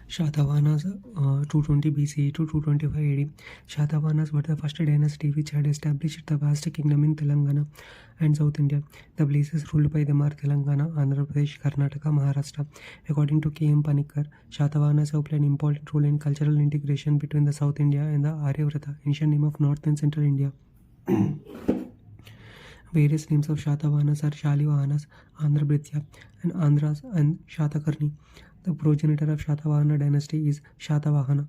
Shatavahanas, 220 BCE to 225 AD. Shatavahanas were the first dynasty which had established the vast kingdom in Telangana and South India. The places ruled by them are Telangana, Andhra Pradesh, Karnataka, Maharashtra. According to K.M. Panikkar, Shatavahanas have played an important role in cultural integration between the South India and the Aryavrata, ancient name of North and Central India. Various names of Shatavahanas are Shalivahana's, Andhra and Andhras and Shatakarni. The progenitor of Shatavahana dynasty is Shatavahana.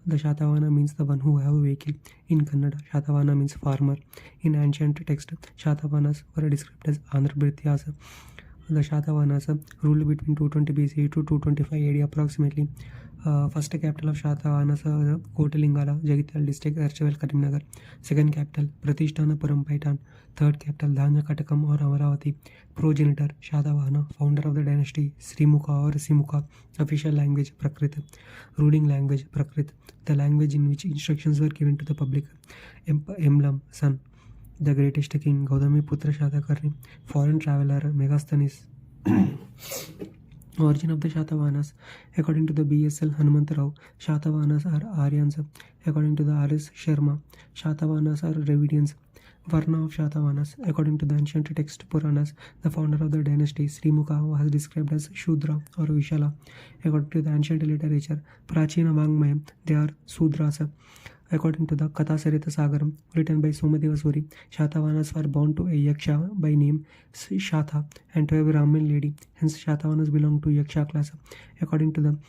The Shatavahana means the one who have a vehicle. In Kannada, Shatavahana means farmer. In ancient text, Shatavahanas were described as Andhra. The Shatavahanas ruled between 220 BCE to 225 AD approximately. First capital of Shatavahanas, Kotalingala, Jagityal district, Archavel, Karimnagar. Second capital, Pratishtanapuram, Paitan. Third capital, Dhanyakatakam or Amaravati. Progenitor, Shatavahana. Founder of the dynasty, Srimukha or Simukha. Official language, Prakrit. Ruling language, Prakrit. The language in which instructions were given to the public. Emblem, son. The greatest king, Gautami Putra Shatakarni. Foreign traveler, Megasthenes. Origin of the Shatavahanas. According to the BSL Hanumantarao, Shatavahanas are Aryans. According to the R.S. Sharma, Shatavahanas are Dravidians. Varna of Shatavahanas. According to the ancient text Puranas, the founder of the dynasty, Srimukha, was described as Shudra or Vishala. According to the ancient literature, Prachina Vangmayam, they are Sudras. According to the Kathasarita Sagaram, written by Somadeva Suri, Shatavahanas were born to a Yaksha by name Shatha and to a Brahmin lady. Hence, Shatavahanas belong to Yaksha class. According to the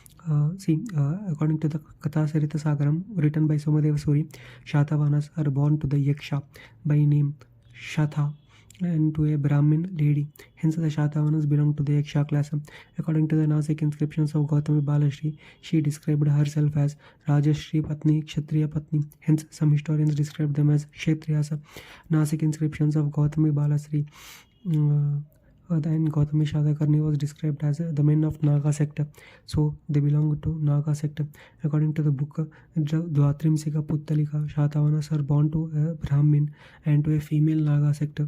Kathasarita Sagaram, written by Somadeva Suri, Shatavahanas are born to the Yaksha by name Shatha and to a Brahmin lady. Hence, the Shatavahanas belong to the Yaksha class. According to the Nasik inscriptions of Gautami Balashri, she described herself as Rajashri Patni, Kshatriya Patni. Hence, some historians describe them as Kshatriyas. Nasik inscriptions of Gautami Balashri then Gautami Shatakarni was described as the men of Naga sect. So, they belong to Naga sect. According to the book Dvatrimsika Puttalika, Shatavahanas are born to a Brahmin and to a female Naga sect.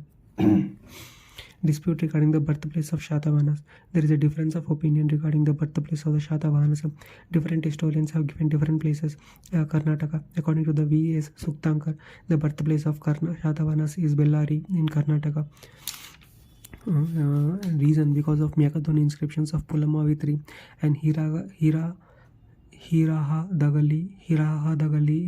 Dispute regarding the birthplace of Shatavahanas. There is a difference of opinion regarding the birthplace of the Shatavahanas. Different historians have given different places. Karnataka. According to the V.S. Suktankar, the birthplace of Shatavahanas is Bellary in Karnataka. Reason because of Myakadoni inscriptions of Pulamavitri and Hirahadagali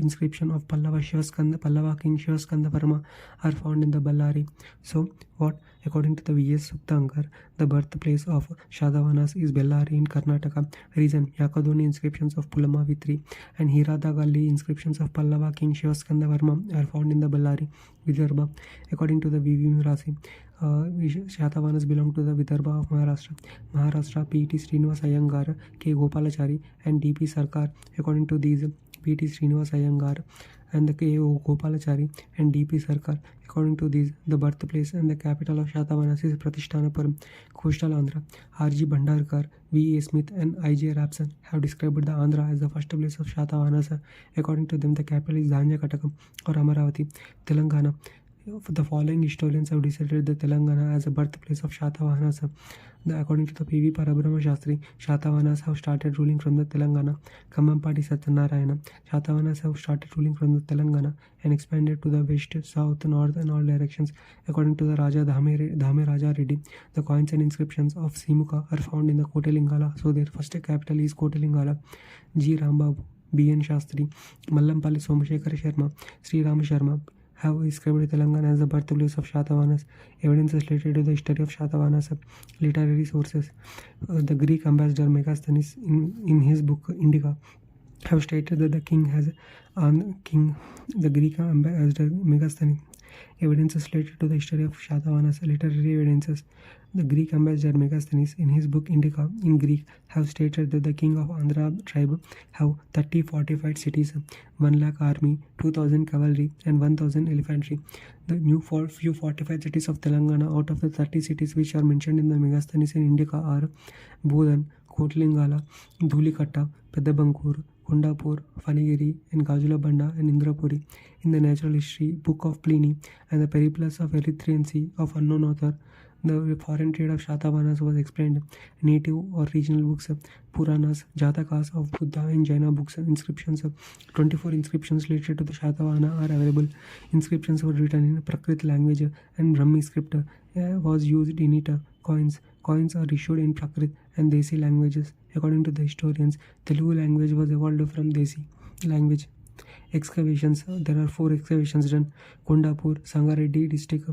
inscription of Pallava King Shivaskanda Varma are found in the Ballari. So, what? According to the V.S. Suktankar, the birthplace of Shatavahanas is Bellary in Karnataka. Reason: Yakadoni inscriptions of Pulamavitri and Hiradagali inscriptions of Pallava King Shivaskanda Varma are found in the Bellary, Vidarbha. According to the V.V. Mirasi, Shatavahanas belong to the Vidarbha of Maharashtra. Maharashtra, P.T. Srinivas Iyengar, K. Gopalachari and D.P. Sarkar. According to these, P.T. Srinivas Iyengar and the K. O. Gopalachari and D.P. Sarkar. According to these, the birthplace and the capital of Shatavahanas is Pratishtanapuram, Coastal Andhra. R.G. Bhandarkar, V. A. Smith and I.J. Rapson have described the Andhra as the first place of Shatavahanas. According to them, the capital is Dhanyakatakam or Amaravati, Telangana. The following historians have decided the Telangana as a birthplace of Shatavahanas. According to the P.V. Parabrahma Shastri, Shatavahanas have started ruling from the Telangana. Kamampati Satyanarayana. Shatavahanas have started ruling from the Telangana and expanded to the west, south, north and all directions. According to the Raja Dhame Raja Reddy, the coins and inscriptions of Simukha are found in the Kotelingala. So their first capital is Kotelingala. G. Rambabu, B.N. Shastri, Mallampalli Somashekara Sharma, Sri Rama Sharma have described Telangana as the birthplace of Shatavahanas. Evidence is related to the history of Shatavahanas. Literary sources. The Greek ambassador Megasthenes in his book Indica have stated that the Greek ambassador Megasthenes. Evidences related to the history of Shatavahanas. Literary evidences. The Greek ambassador Megasthenes in his book Indica in Greek have stated that the king of Andhra tribe have 30 fortified cities, 1 lakh army, 2,000 cavalry and 1,000 infantry. The few fortified cities of Telangana out of the 30 cities which are mentioned in the Megasthenes in Indica are Bodan, Kotlingala, Dhulikatta, Pedabankur, Kondapur, Fanigiri, and Gajulabanda and Indrapuri. In the natural history book of Pliny and the Periplus of Erythraean Sea of unknown author, The foreign trade of Shatavahanas was explained. Native or regional books, Puranas, Jatakas of Buddha and Jaina books, inscriptions. 24 inscriptions related to the Shatavahana are available. Inscriptions were written in Prakrit language and Brahmi script was used in it. Coins are issued in Prakrit and Desi languages. According to the historians, Telugu language was evolved from Desi language. Excavations. There are 4 excavations done. Kondapur, Sangareddy district,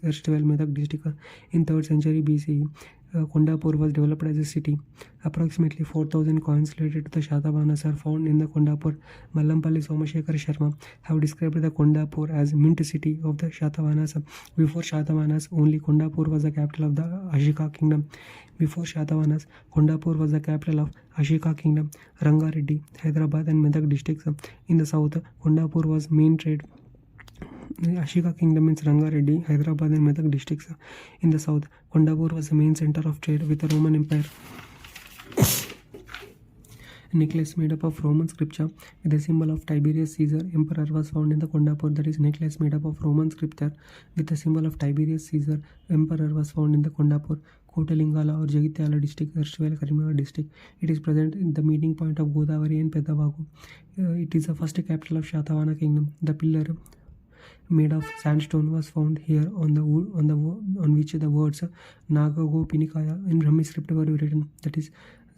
erstwhile Medak district. In 3rd century BCE, Kondapur was developed as a city. Approximately 4,000 coins related to the Shatavahanas are found in the Kondapur. Mallampalli Somashekar Sharma have described the Kondapur as mint city of the Shatavahanas. Before Shatavahanas, only Kondapur was the capital of the Ashika kingdom. Before Shatavahanas, Kondapur was the capital of Ashika kingdom. Rangareddy, Hyderabad and Medak districts. In the south, Kondapur was main trade. Ashika kingdom means Rangareddy, Hyderabad and Medak districts. In the south, Kondapur was the main center of trade with the Roman Empire. A necklace made up of Roman scripture with the symbol of Tiberius Caesar emperor was found in the Kondapur. That is, necklace made up of Roman scripture with the symbol of Tiberius Caesar emperor was found in the Kondapur. Kotalingala or Jagitiala district, erstwhile Karimnagar district. It is present in the meeting point of Godavari and Pedavagu. It is the first capital of Shatavahana kingdom. The pillar made of sandstone was found here on which the words Nagago Pinikaya in Brahmi script were written. That is,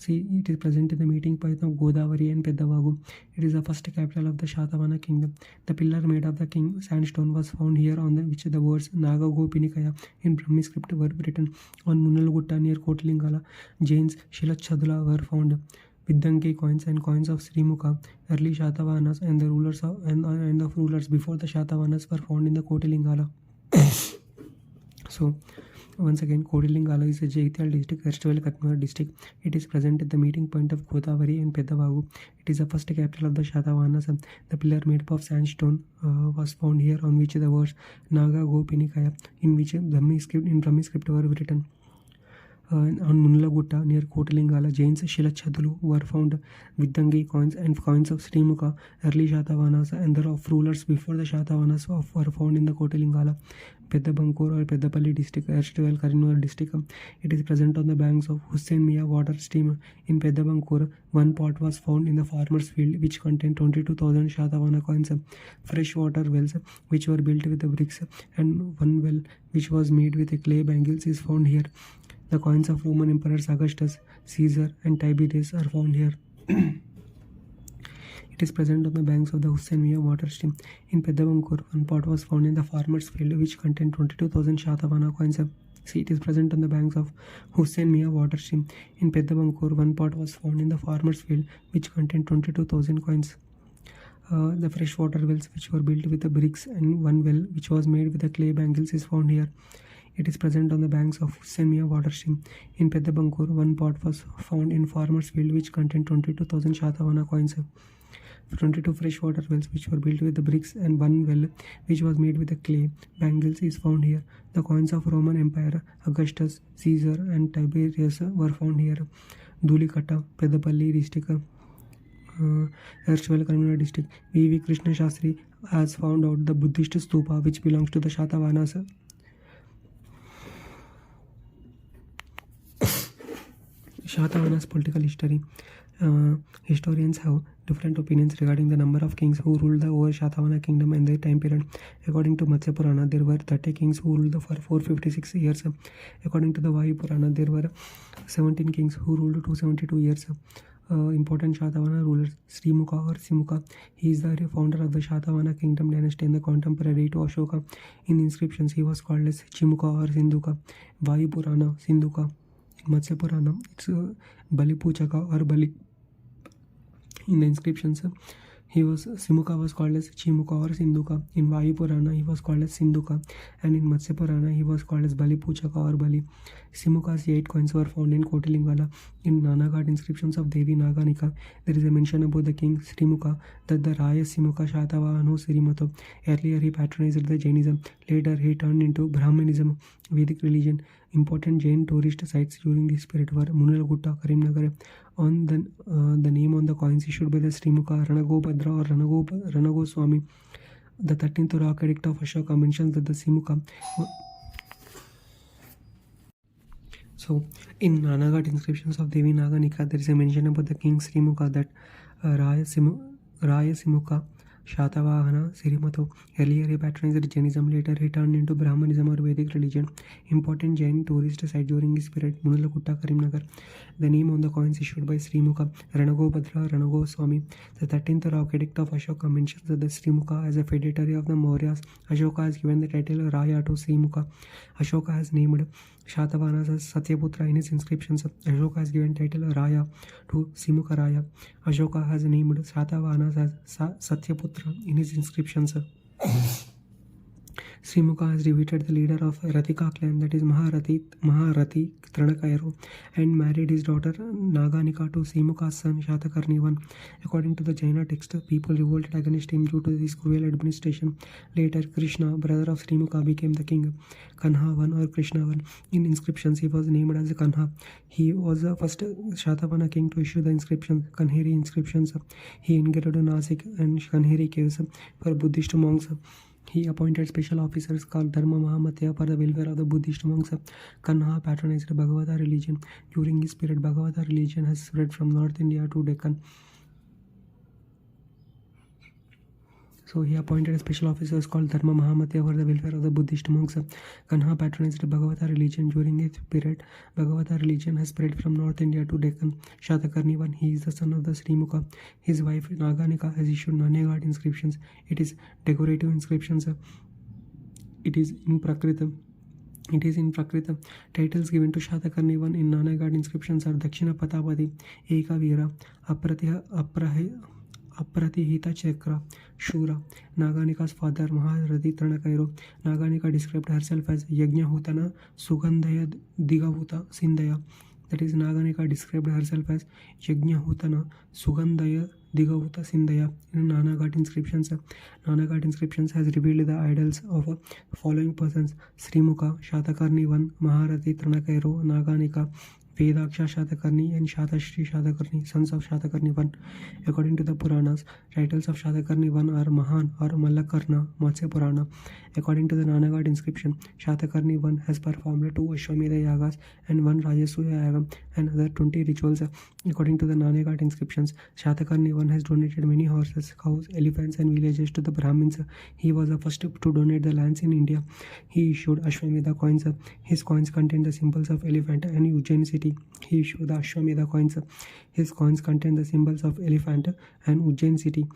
it is present in the meeting point of Godavari and Pedavagu. It is the first capital of the Shatavahana kingdom. The pillar made of the king sandstone was found here on which the words Nagago Pinikaya in Brahmi script were written. On Munalgutta near Kotalingala, Jains Shilachadula were found. Viddangi coins and coins of Srimukha, early Shatavahanas and the rulers before the Shatavahanas were found in the Kotalingala. So, once again, Kotalingala is a Jaityal district, erstwhile Katmar district. It is present at the meeting point of Godavari and Pedavagu. It is the first capital of the Shatavahanas. The pillar made up of sandstone was found here on which the words Naga Go Pinikaya in which Brahmi script were written. On Munalagutta near Kotalingala, Jains Shilachadulu were found. Viddangi coins and coins of Srimukha, early Shatavahanas and the rulers before the Shatavahanas were found in the Kotalingala. Pedabankur or Pedapalli district, erstwhile Karimnagar district. It is present on the banks of Hussain Mia water stream. In Pedabankur, one pot was found in the farmer's field which contained 22,000 Shatavahana coins. Freshwater wells which were built with the bricks and one well which was made with a clay bangles is found here. The coins of Roman emperors Augustus, Caesar and Tiberius are found here. It is present on the banks of the Hussain Mia water stream. In Pedabankur, one pot was found in the farmer's field which contained 22,000 Shatavahana coins. It is present on the banks of Hussain Mia water stream. In Pedabankur, one pot was found in the farmer's field which contained 22,000 coins. The freshwater wells which were built with the bricks and one well which was made with the clay bangles is found here. It is present on the banks of Hussain Mia water stream. In Pedabankur, one pot was found in farmer's field which contained 22,000 Shatavahana coins. 22 freshwater wells which were built with the bricks and one well which was made with the clay bangles is found here. The coins of Roman Empire, Augustus, Caesar and Tiberius were found here. Dhulikata, Pedapalli district, erstwhile Karimnagar district. V.V. Krishna Shastri has found out the Buddhist stupa which belongs to the Shatavahanas. Shatavahana's political history. Historians have different opinions regarding the number of kings who ruled over Shatavahana kingdom in their time period. According to Matsya Purana, there were 30 kings who ruled for 456 years. According to the Vayu Purana, there were 17 kings who ruled 272 years. Important Shatavahana rulers, Srimukha or Simukha. He is the founder of the Shatavahana kingdom dynasty and the contemporary to Ashoka. In the inscriptions, he was called as Chimukha or Sindhuka. Vayu Purana, Sindhuka. Matsya Purana, it's Balipuchaka or Bali. In the inscriptions, Simukha was called as Chimukha or Sindhuka. In Vayu Purana, he was called as Sindhuka, and in Matsya Purana, he was called as Balipuchaka or Bali. Simukha's 8 coins were found in Kotalingala. In Nanaghat inscriptions of Devi Naganika, there is a mention about the king Srimukha that the Raya Simukha Shatavahano Srimato. Earlier, he patronized the Jainism. Later, he turned into Brahmanism, Vedic religion. Important Jain tourist sites during this period were Munalgutta, Karimnagar. On the name on the coins issued by the Srimukha, Ranagobhadra or Ranagoswami. The 13th Rock Edict of Ashoka mentions that the Simukha So in Nanagarh inscriptions of Devi Naganika, there is a mention about the king Srimuka that Rayasimuka Shatavahana Sirimato earlier he patronized Jainism, later he turned into Brahmanism or Vedic religion. Important Jain tourist site during his period, Munalakutta, Karimnagar. The name on the coins issued by Srimuka, Ranagobhadra Ranagoswami. The 13th Rock Edict of Ashoka mentions that the Srimuka as a feudatory of the Mauryas. Ashoka has given the title Raya to Srimuka. Ashoka has named Shatavahanas as Satyaputra in his inscriptions. Ashoka has given title Raya to Simuka Raya. Ashoka has named Shatavahanas as Satyaputra in his inscriptions. Srimuka has defeated the leader of Ratika clan, that is Maharati Tranakairo, and married his daughter Naganika to Srimuka's son Shatakarni I. According to the Jaina text, people revolted against him due to this cruel administration. Later, Krishna, brother of Srimuka, became the king. Kanha I or Krishna I. In inscriptions, he was named as Kanha. He was the first Shatavahana king to issue the inscriptions, Kanheri inscriptions. He invaded Nasik and Kanheri caves for Buddhist monks. He appointed special officers called Dharma Mahamatya for the welfare of the Buddhist monks. Kanha patronized Bhagavata religion. During this period, Bhagavata religion has spread from North India to Deccan. So he appointed special officers called Dharma Mahamatya for the welfare of the Buddhist monks. Kanha patronized Bhagavata religion. During this period, Bhagavata religion has spread from North India to Deccan. Shatakarni I, he is the son of the Srimuka. His wife Naganika has issued Nanagarh inscriptions. It is decorative inscriptions. It is in Prakrita. Titles given to Shatakarni I in Nanagarh inscriptions are Dakshina Patapati, Eka Veera, Apratihita Chakra, Shura. Naganika's father Maharati Tranakairo. Naganika described herself as Yajnahutana Sugandhaya Digavuta Sindhaya. That is, Naganika described herself as Yajnahutana Sugandhaya Digavuta Sindhaya. In Nanagarh inscriptions, has revealed the idols of following persons: Srimuka, Shatakarni I, Maharati Tranakairo, Naganika, Vedaksha Shatakarni and Shatashri Shatakarni, sons of Shatakarni I. According to the Puranas, titles of Shatakarni I are Mahan or Malakarna, Matsya Purana. According to the Nanagarh inscription, Shatakarni I has performed 2 Ashwamedha Yagas and 1 Rajasuya Yagam and other 20 rituals. According to the Nanagarh inscriptions, Shatakarni I has donated many horses, cows, elephants and villages to the Brahmins. He was the first to donate the lands in India. He issued Ashwamedha coins. His coins contain the symbols of elephant and Ujjain city. He issued the Ashwamedha coins. His coins contain the symbols of elephant and Ujjain city.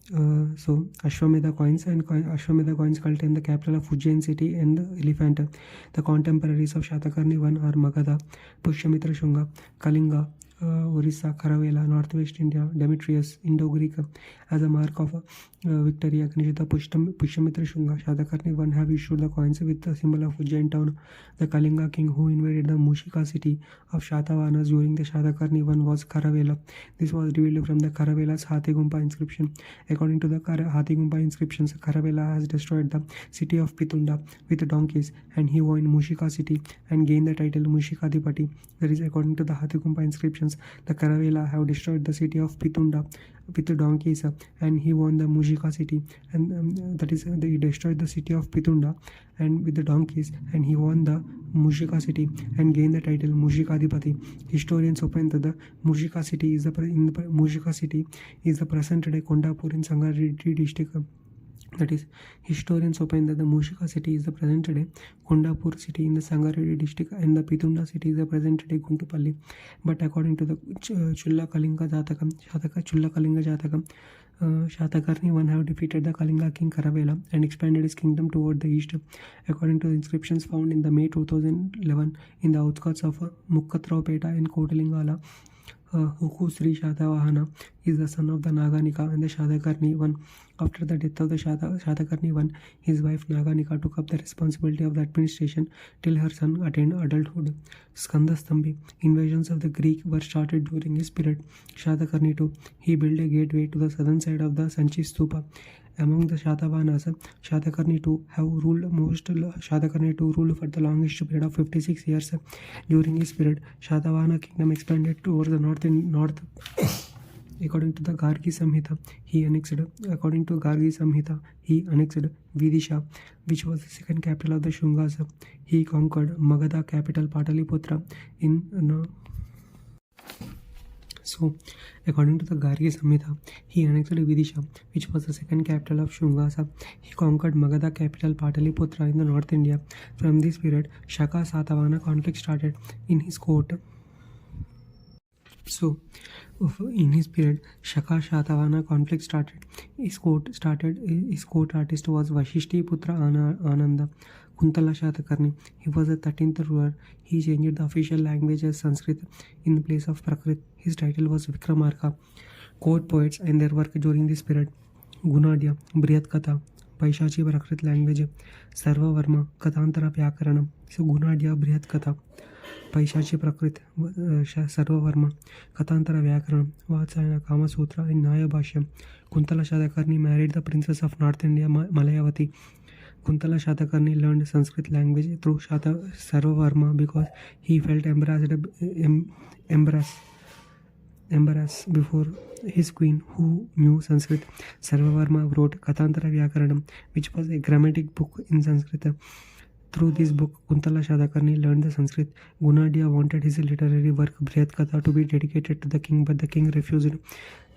So Ashwamedha coins contain the capital of Ujjain city and the elephant. The contemporaries of Shatakarni I are Magadha, Pushyamitra Shunga, Kalinga, Orissa, Kharavela, Northwest India, Demetrius, Indo-Greek. As a mark of victory against the Pushyamitra Shunga, Shatakarni I have issued the coins with the symbol of Ujjain town. The Kalinga king who invaded the Mushika city of Shatavahanas during the Shatakarni I was Kharavela. This was revealed from the Kharavela's Hathigumpa inscription. According to the Hathigumpa inscriptions, Kharavela has destroyed the city of Pitunda with donkeys, and he won Mushika city and gained the title Mushikadipati. That is, according to the Hathigumpa inscriptions, the Kharavela have destroyed the city of Pitunda with the donkeys, and he won the Mushika city, and that is, he destroyed the city of Pitunda and with the donkeys, and he won the Mushika city and gained the title Mushikadipati. Historians opine that the Mushika city is the present day Kondapur in Sangareddy district. That is, historians opine that the Mushika city is the present day Kondapur city in the Sangareddy district and the Pitunda city is the present day Guntupalli. But according to the Chulla Kalinga Jatakam, Shatakarni I have defeated the Kalinga king Kharavela and expanded his kingdom toward the east. According to the inscriptions found in the May 2011 in the outskirts of Mukkatraupeta in Kotalingala, Huku Sri Shatavahana is the son of the Naganika and the Shatakarni I. After the death of the Shatakarni I, his wife Naganika took up the responsibility of the administration till her son attained adulthood. Skandasthambi, invasions of the Greek were started during his period. Shatakarni II, he built a gateway to the southern side of the Sanchi Stupa. Among the Shatavahanas, Shatakarni II ruled for the longest period of 56 years. During his period, Shatavahana kingdom expanded towards the north According to the Gargi Samhita, he annexed Vidisha, which was the second capital of the Shungas. He conquered Magadha capital Pataliputra in So, according to the Gargi Samhita, he annexed Vidisha, which was the second capital of Shungasa. He conquered Magadha capital Pataliputra in the North India. From this period, Shaka Satavahana conflict started in his court. So, in his period, Shaka Satavahana conflict started. His court artist was Vashishti Putra Ananda Kuntala Shatakarni. He was the 13th ruler. He changed the official language as Sanskrit in the place of Prakrit. His title was Vikramarka. Court poets and their work during this period: Gunadya, Brihat Katha, Paishachi Prakrit language, Sarva Varma, Kathantara Vyakaranam. So Gunadya, Brihat Katha, पैशाची प्रकृत सर्ववर्म कथांतर व्याकरण Vatsayan Kamasutra in Naya Bhashyam. Kuntala Shatakarni married the princess of North India Malayavati. Kuntala Shatakarni learned Sanskrit language through Sarvavarma because he felt embarrassed before his queen who knew Sanskrit. Sarvavarma wrote Kathantara Vyakaranam, which was a grammatic book in Sanskrit. Through this book, Kuntala Shatakarni learned the Sanskrit. Gunadya wanted his literary work Brihat Katha to be dedicated to the king, but the king refused.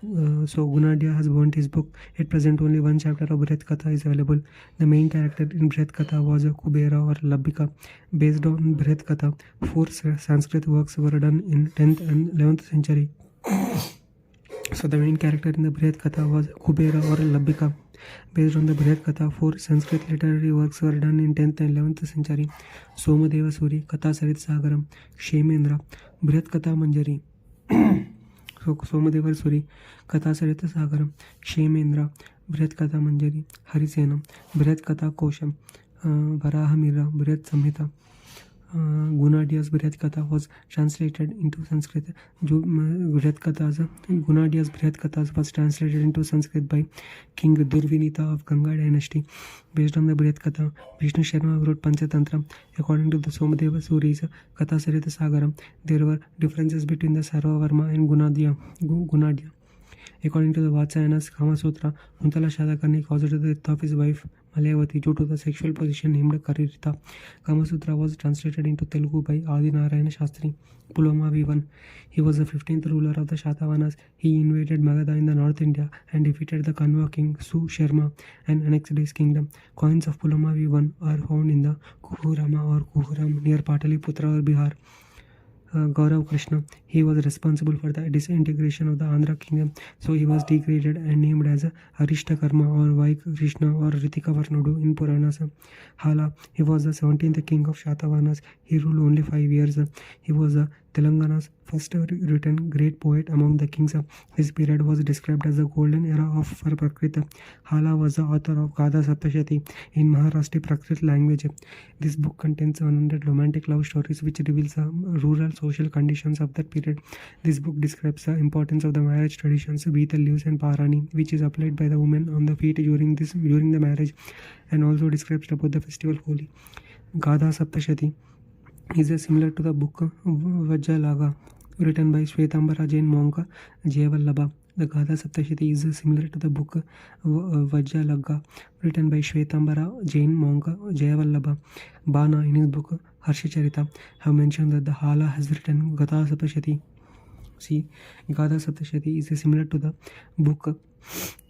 So Gunadya has burnt his book. At present, only one chapter of Brihat Katha is available. The main character in Brihat Katha was Kubera or Labbika. Based on Brihat Katha, 4 Sanskrit works were done in 10th and 11th century. So the main character in the Brihat Katha was Kubera or Labbika. Based on the Brihat Katha, 4 Sanskrit literary works were done in 10th and 11th century. Somadeva Suri, Katha Sarit Sagaram, Kshemendra, Brihat Katha Manjari. So Somadeva Suri, Katha Sarit Sagaram, Kshemendra, Brihat Katha Manjari, Harisenam, Brihat Katha Kosham, Varahamira, Brihat Samhita. Gunadya's Brihat Katha was translated into Sanskrit. Gunadya's Brihat Kathas was translated into Sanskrit by King Durvinita of Ganga dynasty. Based on the Brihat Katha, Vishnu Sharma wrote Panchatantra. According to the Somadeva Suri's Katha Sarita Sagaram, there were differences between the Sarvavarma and Gunadya. According to the Vatsayana's Kama Sutra, Kuntala Shatakarni caused the death of his wife Malayavati due to the sexual position named Karirita. Kama Sutra was translated into Telugu by Adi Narayana Shastri. Puloma V1. He was the 15th ruler of the Shatavahanas. He invaded Magadha in the North India and defeated the Kanwa king Su Sharma and annexed his kingdom. Coins of Puloma V1 are found in the Kuhurama or Kuhuram near Pataliputra or Bihar. Gaurav Krishna, he was responsible for the disintegration of the Andhra kingdom, so he was degraded and named as Arishtakarma or Vai Krishna or Ritika Varnodu in Puranas. Hala, he was the 17th king of Shatavahanas. He ruled only 5 years. He was Telangana's first written great poet among the kings. His period was described as the golden era of Prakrit. Hala was the author of Gadha Saptashati in Maharashtra Prakrit language. This book contains 100 romantic love stories which reveals the rural social conditions of that period. This book describes the importance of the marriage traditions, betel leaves and parani, which is applied by the women on the feet during the marriage, and also describes about the festival Holi. Gadha Saptashati is similar to the book Vajjalaga, written by Shvetambara Jain monk Jayavallabha. The Gadha Saptashati is similar to the book Vajjalaga, written by Shvetambara Jain monk Jayavallabha. Bana, in his book Harshacharita, have mentioned that the Hala has written Gadha Saptashati. See, Gadha Saptashati is similar to the book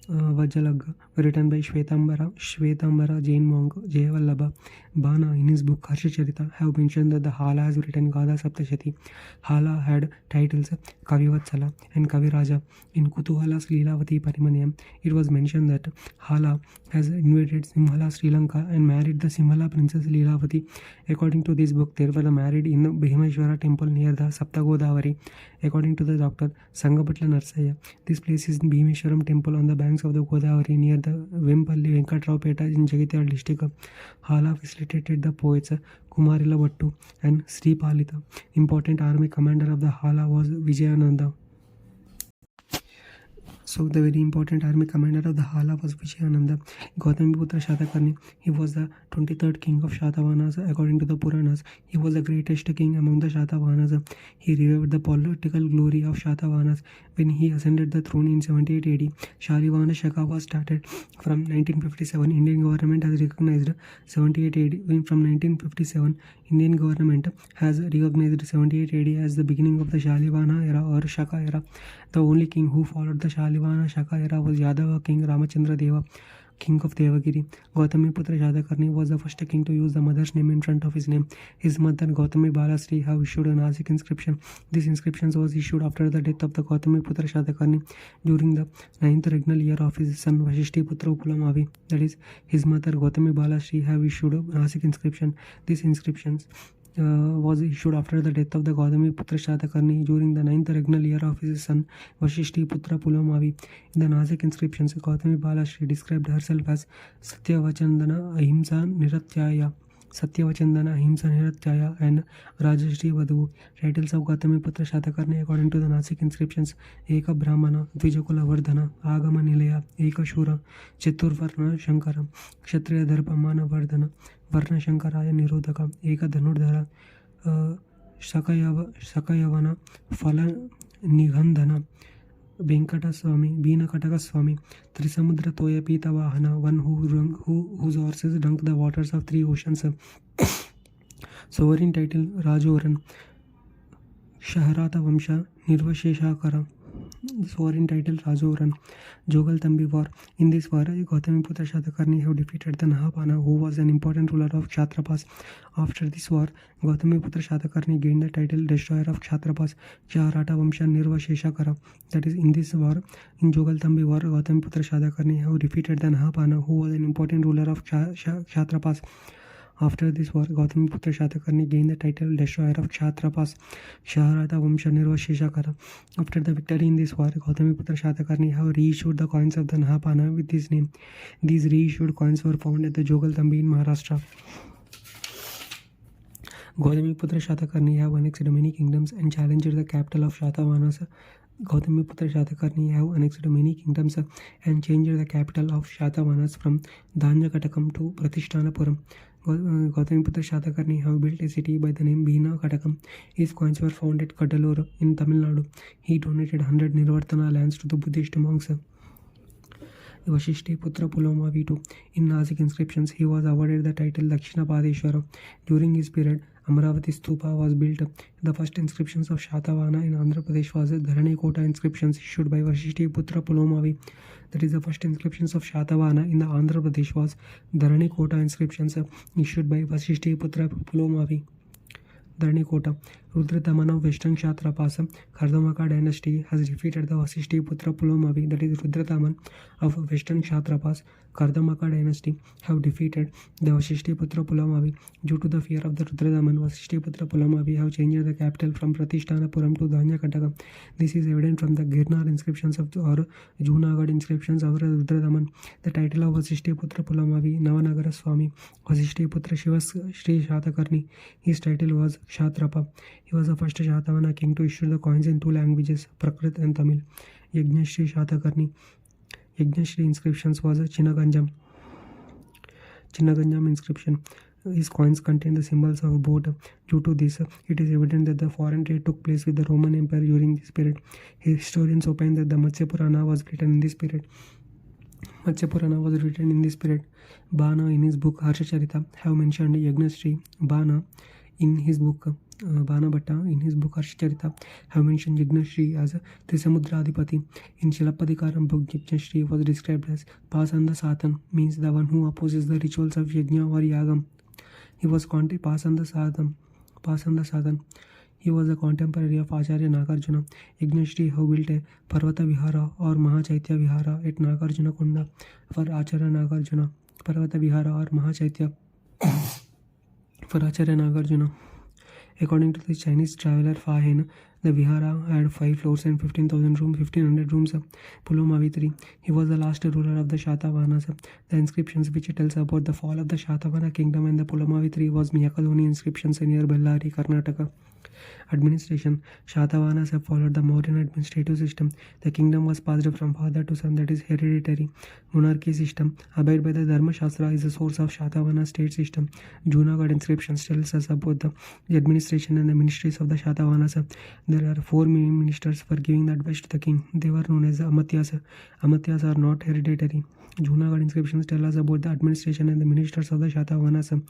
Vajjalaga, written by Shvetambara Jain monk Jayavallabha. Bana, in his book Harshacharita, have mentioned that the Hala has written Gadha Saptashati. Hala had titles Kavivatsala and Kaviraja. In Kutuhala's Leelavati Parimaniyam, it was mentioned that Hala has invaded Simhala, Sri Lanka and married the Simhala princess Leelavati. According to this book, they were married in the Bhimeshwara temple near the Saptagodavari. According to the doctor Sangabutla Narsaya, this place is Bhimeshwaram temple on the banks of the Godavari near the Vempalli Venkatrao Peta in Jagitial district. Hala facilitated the poets Kumarila Vattu and Sri Palita. Important army commander of the Hala was Vijayananda. So the very important army commander of the Hala was Vijayananda Gautamiputra Shatakarni. He was the 23rd king of Shatavahanas according to the Puranas. He was the greatest king among the Shatavahanas. He revived the political glory of Shatavahanas when he ascended the throne in 78 AD. Shalivahana Shaka was started from 1957. Indian government has recognized 78 AD. From 1957, Indian government has recognized 78 AD as the beginning of the Shalivahana era or Shaka era. The only king who followed the Shalivahana Shaka era was Yadava king Ramachandra Deva, king of Devagiri. Gautamiputra Shatakarni was the first king to use the mother's name in front of his name. His mother Gautami Balasri have issued a Nasik inscription. This inscription was issued after the death of the Gautamiputra Shatakarni during the 9th regnal year of his son Vashishtiputra Pulamavi. That is, his mother Gautami Balasri have issued a Nasik inscription. This inscription was issued after the death of the Gautamiputra Shatakarni during the 9th regnal year of his son Vashishtiputra Pulamavi. In the Nasik inscriptions, Gautami Balasri described herself as Satyavachandana Ahimsa Niratyaya, and Rajashri Vadu. Titles of Gautamiputra Shatakarni according to the Nasik inscriptions: Eka Brahmana, Dvijakula Vardhana, Agama Nilaya, Eka Shura, Chaturvarna Shankara, Kshatriya Dharpamana Vardhana, Varna Shankaraya Nirodhaka, Eka Dhanurdhara, Sakayavana, Phala Nigandhana, Venkata Swami, Bina Kataka Swami, Trisamudra Toya Pita Vahana, one whose horses dunk the waters of 3 oceans. Sovereign title Rajoran, Shaharata Vamsha, Nirvasheshakara. Sovereign title Rajoran. Jogal Tambi War. In this war, Gautamiputra Shatakarni have defeated the Nahapana, who was an important ruler of Kshatrapas. After this war, Gautamiputra Shatakarni gained the title Destroyer of Kshatrapas, Shaharata Vamsha Nirvasheshakara. That is, in this war, in Jogal Tambi War, Gautamiputra Shatakarni have defeated the Nahapana, who was an important ruler of Kshatrapas. After this war, Gautamiputra Shatakarni gained the title Destroyer of Kshatrapas, Shaharata Vamsha Nirvasheshakara. After the victory in this war, Gautamiputra Shatakarni have reissued the coins of the Nahapana with his name. These reissued coins were found at the Jogal Tambi in Maharashtra. Gautamiputra Shatakarni have annexed many kingdoms and challenged the capital of Shatavahanas. Gautamiputra Shatakarni have annexed many kingdoms and changed the capital of Shatavahanas from Dhanyakatakam to Pratishthanapuram. Gautamiputra Shatakarni have built a city by the name Bhina Katakam. His coins were found at Kadalur in Tamil Nadu. He donated 100 Nirvartana lands to the Buddhist monks. Vashishtiputra Pulamavi too. In Nasik inscriptions, he was awarded the title Dakshina Padeshwara. During his period, Amaravati Stupa was built. The first inscriptions of Shatavahana in Andhra Pradesh was Dharani Kota inscriptions issued by Vashishtiputra Pulamavi. That is, the first inscriptions of Shatavahana in the Andhra Pradesh was Dharani Kota inscriptions issued by Vashishtiputra Pulamavi. Dharani Kota. Rudradamana of Western Kshatrapas, Kardamaka dynasty has defeated the Vashishtiputra Pulamavi. That is, Rudradaman of Western Kshatrapas, Kardamaka dynasty have defeated the Vashishtiputra Pulamavi. Due to the fear of the Rudradaman, Vashishtiputra Pulamavi have changed the capital from Pratishthanapuram to Dhanyakataka. This is evident from the Girnar inscriptions or Junagadh inscriptions of Rudradaman. The title of Vashishtiputra Pulamavi, Navanagara Swami, Vashishtiputra Shiva Sri Shatakarni. His title was Kshatrapa. He was the first Shatavahana king to issue the coins in 2 languages, Prakrit and Tamil. Yagnashri Shatakarni. Yagnashri inscriptions was a Chinnaganjam inscription. His coins contain the symbols of boat. Due to this, it is evident that the foreign trade took place with the Roman Empire during this period. Historians opine that the Matsya Purana was written in this period. Bana in his book Harshacharita have mentioned Yagnashri. Bana in his book Bana Bhatta in his book Harshacharita have mentioned Yagnashri as Trisamudradipati. In Shilapadikaram book, Yagnashri was described as Pasanda Satan, means the one who opposes the rituals of Yajna or Yagam. He was Pasanda Satan. He was a contemporary of Acharya Nagarjuna. Yagnashri have built a Parvata Vihara or Mahachaitya Vihara at Nagarjuna Kunda for Acharya Nagarjuna. Parvata Vihara or Mahachaitya for Acharya Nagarjuna. According to the Chinese traveler Fa Hen, the Vihara had 5 floors and 15,000 rooms, 1500 rooms. Pulamavi III. He was the last ruler of the Shatavahanas. The inscriptions which tells about the fall of the Shatavahana kingdom and the Pulamavi III was Miyakadoni inscriptions near Bellary, Karnataka. Administration. Shatavahanas have followed the Mauryan administrative system. The kingdom was passed from father to son, that is hereditary. Monarchy system. Abide by the Dharma Shastra is the source of Shatavahana state system. Junagadh inscriptions tells us about the administration and the ministries of the Shatavahanas. There are 4 ministers for giving the advice to the king. They were known as the Amatyas. Amatyas are not hereditary. Junagadh inscriptions tell us about the administration and the ministers of the Shatavahanas.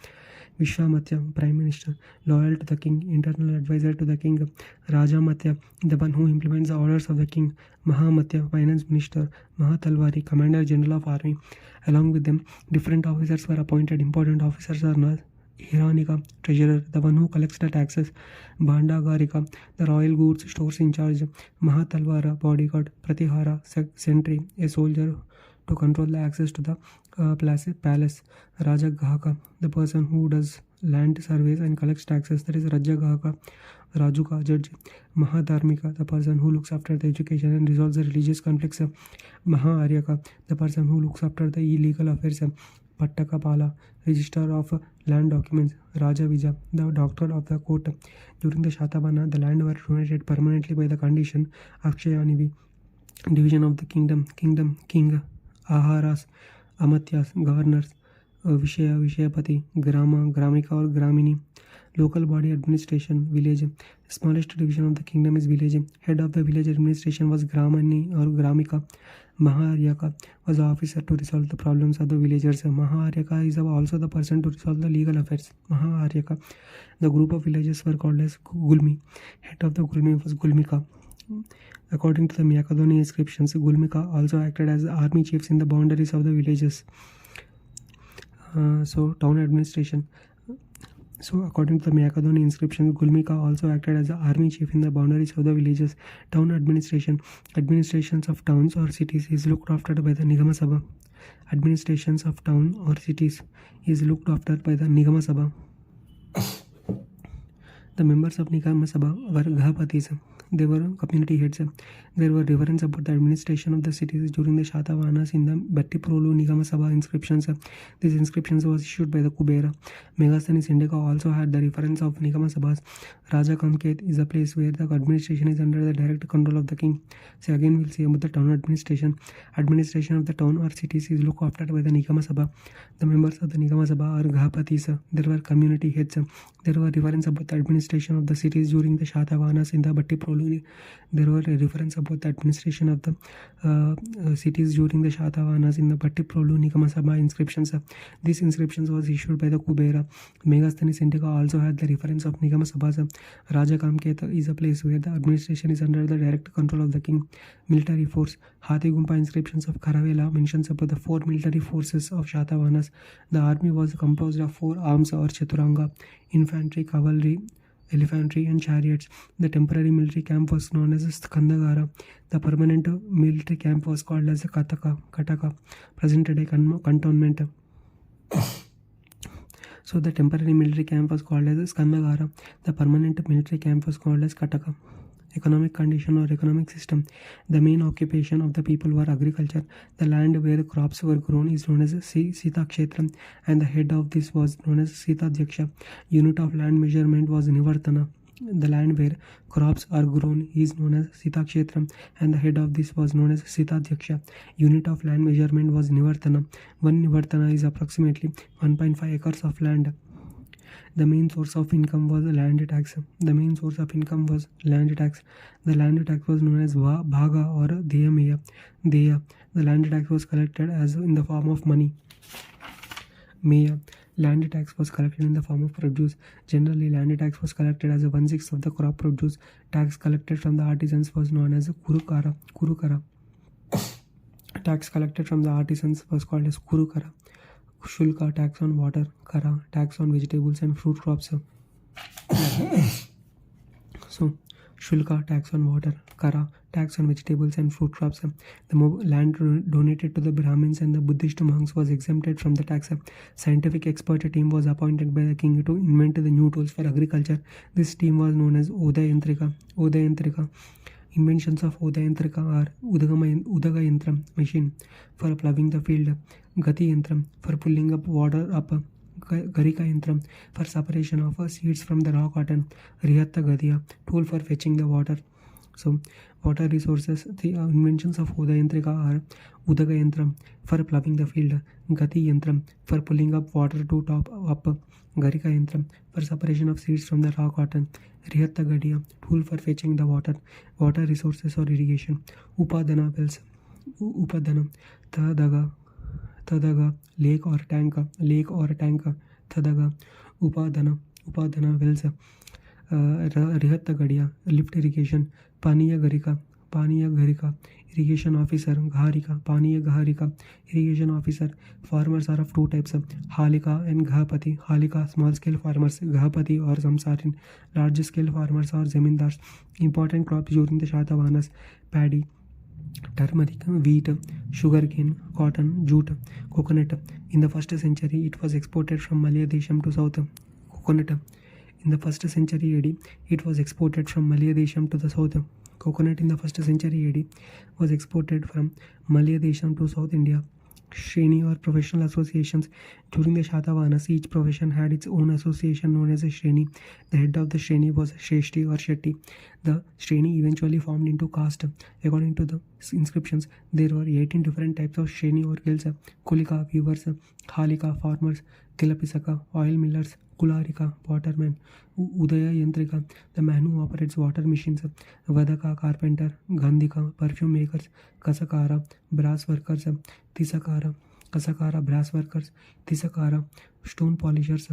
Vishwamatya, Prime Minister, loyal to the king, internal advisor to the king. Rajamatya, the one who implements the orders of the king. Mahamatya, Finance Minister. Mahatalwari, Commander General of Army. Along with them, different officers were appointed. Important officers are not Hiranika, treasurer, the one who collects the taxes. Bhandagarika, the royal goods stores in charge. Mahatalwara, bodyguard. Pratihara, sentry, a soldier to control the access to the palace. Rajagahaka, the person who does land surveys and collects taxes, that is Rajagahaka. Rajuka, judge. Mahadharmika, the person who looks after the education and resolves the religious conflicts. Mahaaryaka, the person who looks after the illegal affairs. Pattakapala, Register of Land Documents. Rajavija, the doctor of the court. During the Shatavahana, the land were donated permanently by the condition Akshayanivi. Division of the kingdom, king. Aharas, Amatyas, governors. Vishaya, Vishayapati. Grama, Gramika or Gramini. Local body administration, village. Smallest division of the kingdom is village. Head of the village administration was Gramani or Gramika. Maharyaka was the officer to resolve the problems of the villagers. Maharyaka is also the person to resolve the legal affairs. Maharyaka. The group of villages were called as Gulmi. Head of the Gulmi was Gulmika. According to the Myakadoni inscriptions, Gulmika also acted as the army chiefs in the boundaries of the villages. Town administration. So according to the Myakadoni inscription, Gulmika also acted as the army chief in the boundaries of the villages. Town administration. Administrations of towns or cities is looked after by the Nigama Sabha. Administrations of town or cities is looked after by the Nigama Sabha. The members of Nigama Sabha were Ghapatis. They were community heads. There were references about the administration of the cities during the Shatavahanas in the Bhattiprolu Nigama Sabha inscriptions. These inscriptions was issued by the Kubera. Megasthani Sindika also had the reference of Nigama Sabhas. Raja Kamket is a place where the administration is under the direct control of the king. So again we'll see about the town administration. Administration of the town or cities is looked after by the Nigama Sabha. The members of the Nigama Sabha are Ghapatis. There were community heads. There were references about the administration of the cities during the Shatavahanas in the Bhattiprolu. There were a reference about the administration of the cities during the Shatavahanas in the Bhattiprolu Nigama Sabha inscriptions. These inscriptions was issued by the Kubera. Megasthani Sindika also had the reference of Nigama Sabhas. Raja Kamketa is a place where the administration is under the direct control of the king. Military force. Hathigumpa inscriptions of Kharavela mentions about the 4 military forces of Shatavahanas. The army was composed of 4 arms or Chaturanga: infantry, cavalry, elephantry and chariots. The temporary military camp was known as Skandagara. The permanent military camp was called as Kataka, present day cantonment. So the temporary military camp was called as Skandagara. The permanent military camp was called as Kataka. Economic condition or economic system. The main occupation of the people were agriculture. The land where crops were grown is known as Sita Kshetram, and the head of this was known as Sita Dhyaksha. Unit of land measurement was Nivartana. The land where crops are grown is known as Sita Kshetram, and the head of this was known as Sita Dhyaksha. Unit of land measurement was Nivartana. 1 Nivartana is approximately 1.5 acres of land. The main source of income was land tax. The land tax was known as Bhaga or Deya. The land tax was collected as in the form of money. Meya. Land tax was collected in the form of produce. Generally, land tax was collected as 1/6 of the crop produce. Tax collected from the artisans was known as Kurukara. Tax collected from the artisans was called as Kurukara. Shulka, tax on water. Kara, tax on vegetables and fruit crops. So, Shulka, tax on water. Kara, tax on vegetables and fruit crops. The land donated to the Brahmins and the Buddhist monks was exempted from the tax. Scientific expert team was appointed by the king to invent the new tools for agriculture. This team was known as Udayantrika. Inventions of Udayantrika are Udaga Yantram machine for ploughing the field, Gati Yantram for pulling up water up Garika Yantram for separation of seeds from the raw cotton. Rihatta Gadiya, tool for fetching the water. So, water resources, the inventions of Udayantrika are Udaga Yantram for ploughing the field, Gati Yantram for pulling up water to top up, Garika Yantram for separation of seeds from the raw cotton, Rihatta Gadiya, tool for fetching the water resources or irrigation, Upadana wells, Upadana, Tadaga, lake or tank, Tadaga, Upadana wells, Rihatta Gadiya, lift irrigation, Paniya Garika, irrigation officer, Paniya Gharika, irrigation officer. Farmers are of two types, Halika and Ghapati. Halika, small scale farmers, Ghapati or Samsarin, large scale farmers or Zamindars. Important crops during the Shatavahanas, paddy, turmeric, wheat, sugarcane, cotton, jute, coconut. In the 1st century, it was exported from Malaya Desham to south. Coconut. In the 1st century AD, it was exported from Malaya Desham to the south. Coconut in the 1st century AD was exported from Malaya Desham to South India. Shreni or professional associations. During the Shatavahanas, each profession had its own association known as a Shreni. The head of the Shreni was Shreshti or Shetty. The Shreni eventually formed into caste. According to the inscriptions, there were 18 different types of Shreni or guilds: Kulika, weavers; Halika, farmers; Tilapisaka, oil millers; Kularika, waterman; Udaya Yantrika, the man who operates water machines; Vadaka, carpenter; Gandhika, perfume makers; Kasakara, brass workers; Kasakara, brass workers; Tisakara, stone polishers;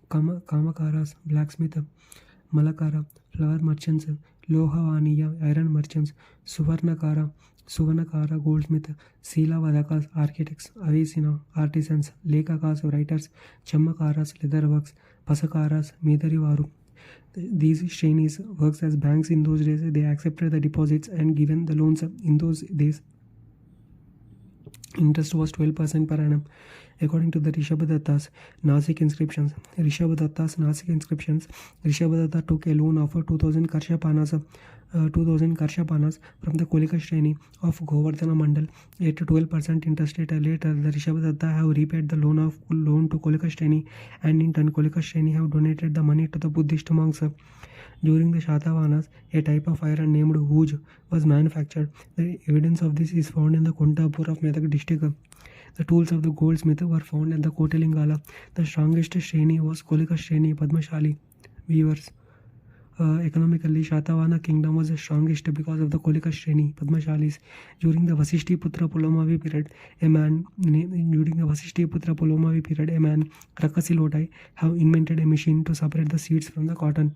Kamakaras, blacksmith; Malakara, flower merchants; Lohavaniya, iron merchants; Suvarnakara, goldsmith; Sila Vadakas, architects; Avesina, artisans; Lekakas, writers; Chammakaras, leatherworks; Pasakaras, Medarivaru. These Shrenis works as banks in those days. They accepted the deposits and given the loans. In those days, interest was 12% per annum. According to the Rishabhadatta's Nasik inscriptions, Rishabhadatta took a loan of 2000 Karshapanas from the Kolika Shreni of Govardhana Mandal at 12% interest rate. Later, the Rishabhadatta have repaid the loan to Kolika Shreni, and in turn Kolika Shreni have donated the money to the Buddhist monks. During the Shatavahanas, a type of iron named Huj was manufactured. The evidence of this is found in the Kontapur of Medak district. The tools of the goldsmith were found at the Kotelingala. The strongest Shreni was Kolika Shreni, Padmashali weavers. Economically, Shatavahana kingdom was the strongest because of the Kolika Shreni, Padmashalis. During the Vasishti Putra Pulamavi period, a man, Rakasilotai, have invented a machine to separate the seeds from the cotton.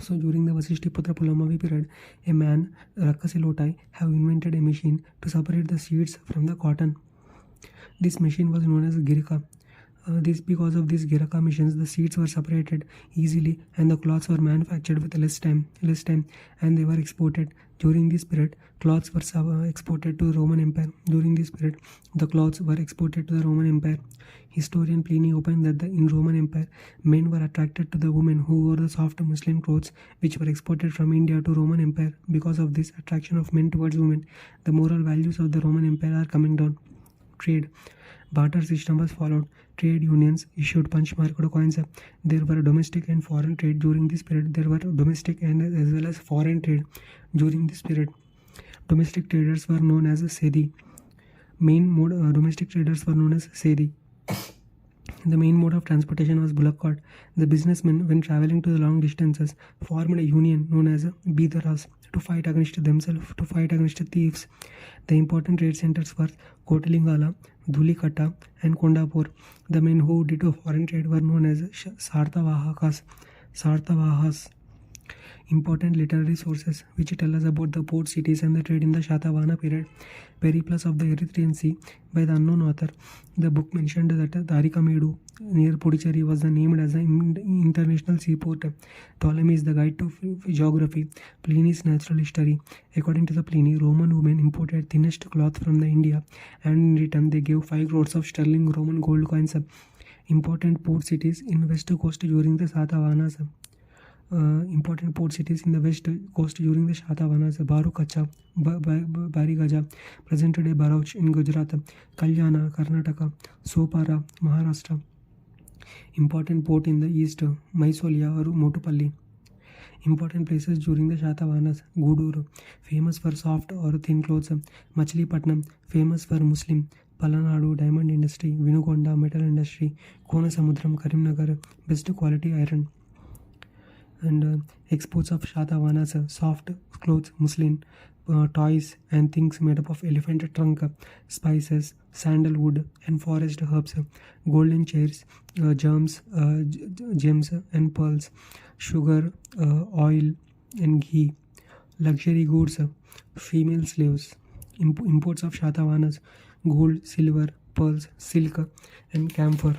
So during the Vasishtiputra Pulamavi period, a man, Rakasilotai, have invented a machine to separate the seeds from the cotton. This machine was known as Girika. Because of these Giraka machines, the seeds were separated easily and the cloths were manufactured with less time, and they were exported. During this period, cloths were exported to the Roman Empire. Historian Pliny opined that in Roman Empire, men were attracted to the women who wore the soft muslin clothes which were exported from India to Roman Empire. Because of this attraction of men towards women, the moral values of the Roman Empire are coming down. Trade. Barter system was followed. Trade unions issued punch-marked coins. There were domestic and foreign trade during this period. There were domestic and as well as foreign trade during this period. Domestic traders were known as Sedi. Domestic traders were known as Sedi. The main mode of transportation was bullock cart. The businessmen, when traveling to the long distances, formed a union known as Bidaras to fight against themselves, to fight against thieves. The important trade centers were Kotilingala, Dhulikata, and Kondapur. The men who did foreign trade were known as Sartavahas. Important literary sources which tell us about the port cities and the trade in the Shatavahana period. Periplus of the Erythraean Sea by the unknown author. The book mentioned that Tarikamedu near Puducherry was named as an international seaport. Ptolemy's The Guide to Geography. Pliny's Natural History. According to the Pliny, Roman women imported thinnest cloth from the India, and in return they gave 5 crores of sterling Roman gold coins. Important port cities in west coast during the Shatavahanas. Important port cities in the west coast during the Shatavahanas: Barukacha, Barigaja, present day Bharuch in Gujarat; Kalyana, Karnataka; Sopara, Maharashtra; Important port in the east, Mysolia or Motupalli. Important places during the Shatavahanas: Guduru, famous for soft or thin clothes; Machilipatnam, famous for Muslim; Palanadu, diamond industry; Vinukonda, metal industry; Konasamudram, Karimnagar, best quality iron. And exports of Shatavahanas: soft clothes, muslin, toys and things made up of elephant trunk, spices, sandalwood and forest herbs, golden chairs, gems and pearls, sugar, oil and ghee, luxury goods, female slaves. Imports of Shatavahanas: gold, silver, pearls, silk and camphor.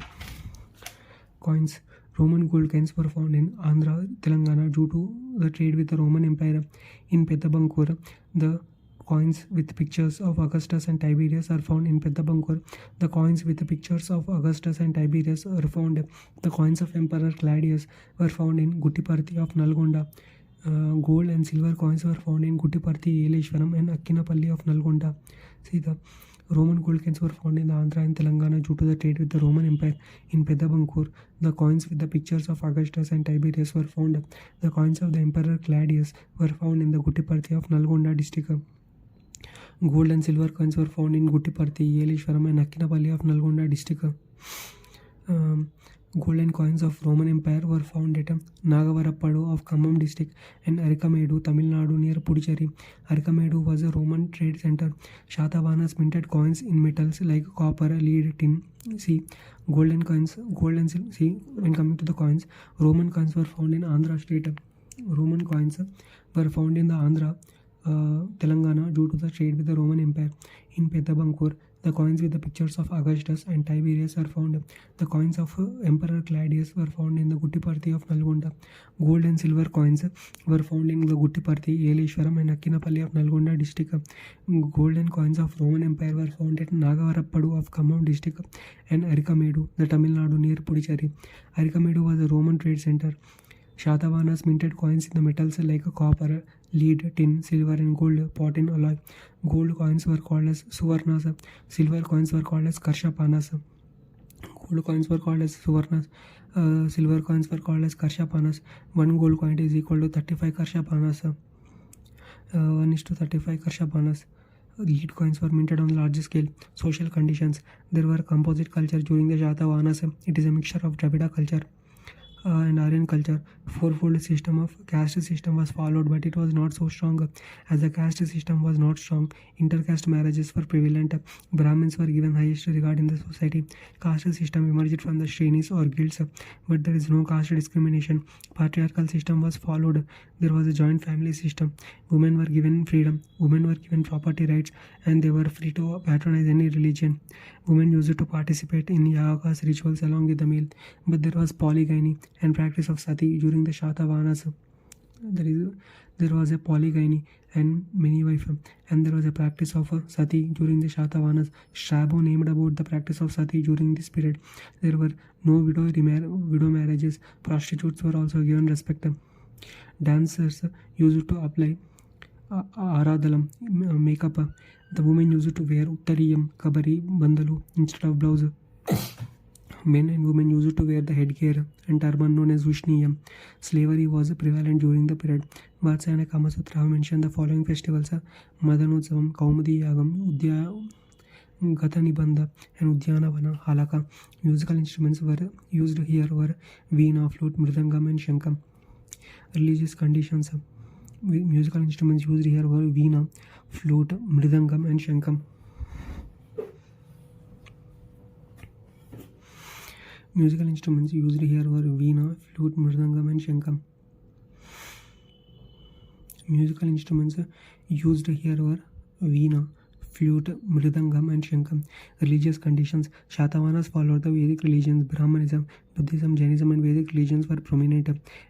Coins: Roman gold coins were found in Andhra, Telangana due to the trade with the Roman Empire. In Pettabankur, the coins with pictures of Augustus and Tiberius are found in Pettabankur. The coins with the pictures of Augustus and Tiberius are found. The coins of Emperor Claudius were found in Guttiparthi of Nalgonda. Gold and silver coins were found in Guttiparthi, Yeleshwaram and Akkinapalli of Nalgonda. See, the Roman gold coins were found in Andhra and Telangana due to the trade with the Roman Empire. In Pedabankur, the coins with the pictures of Augustus and Tiberius were found. The coins of the Emperor Claudius were found in the Guttiparthi of Nalgonda district. Gold and silver coins were found in Guttiparthi, Yeleshwaram and Akkinapalli of Nalgonda district. Golden coins of Roman Empire were found at Nagavarappadu of Khammam district and Arikamedu, Tamil Nadu near Puducherry. Arikamedu was a Roman trade center. Shatavahanas minted coins in metals like copper, lead, tin. See, golden coins, gold and silver. See, when coming to the coins, Roman coins were found in Andhra state. Roman coins were found in the Andhra, Telangana due to the trade with the Roman Empire. In Pedabankur, the coins with the pictures of Augustus and Tiberius are found. The coins of Emperor Claudius were found in the Guttiparthi of Nalgonda. Gold and silver coins were found in the Guttiparthi, Yeleshwaram and Akkinapalli of Nalgonda district. Golden coins of Roman Empire were found at Nagavarappadu of Khammam district and Arikamedu, the Tamil Nadu near Puducherry. Arikamedu was a Roman trade center. Shatavahanas minted coins in the metals like copper, lead, tin, silver and gold, pot and alloy. Gold coins were called as Suvarnas. Silver coins were called as Karshapanas. Gold coins were called as Suvarnas. Silver coins were called as Karshapanas. 1 gold coin is equal to 35 Karshapanas. 1:35 Karshapanas. Lead coins were minted on a large scale. Social conditions: there were composite culture during the Shatavahanas. It is a mixture of Dravida culture and Aryan culture. Fourfold system of caste system was followed, but it was not so strong. As the caste system was not strong, intercaste marriages were prevalent. Brahmins were given highest regard in the society. Caste system emerged from the Shrenis or guilds, but there is no caste discrimination. Patriarchal system was followed. There was a joint family system. Women were given freedom. Women were given property rights, and they were free to patronize any religion. Women used to participate in yagas rituals along with the male, but there was polygyny and practice of sati during the Shatavahanas. There was a polygyny and many wives, and there was a practice of sati during the Shatavahanas. Strabo named about the practice of sati during this period. There were no widow marriages. Prostitutes were also given respect. Dancers used to apply aradalam, makeup. The women used to wear uttariyam, kabari, bandalu instead of blouse. Men and women used to wear the headgear and turban known as Vishniyam. Slavery was prevalent during the period. Vatsyayana Kamasutra have mentioned the following festivals: Madanotsavam, Kaumudi Yagam, Gata Nibandha and Udyanavana Halaka. Musical instruments were used here were veena, flute, mridangam and shankam. Religious conditions: musical instruments used here were veena, flute, mridangam and shankam. Musical instruments used here were veena, flute, mridangam and shankam. Musical instruments used here were veena, flute, mridangam and shankam. Religious conditions: Shatavahanas followed the Vedic religions. Brahmanism, Buddhism, Jainism and Vedic religions were prominent.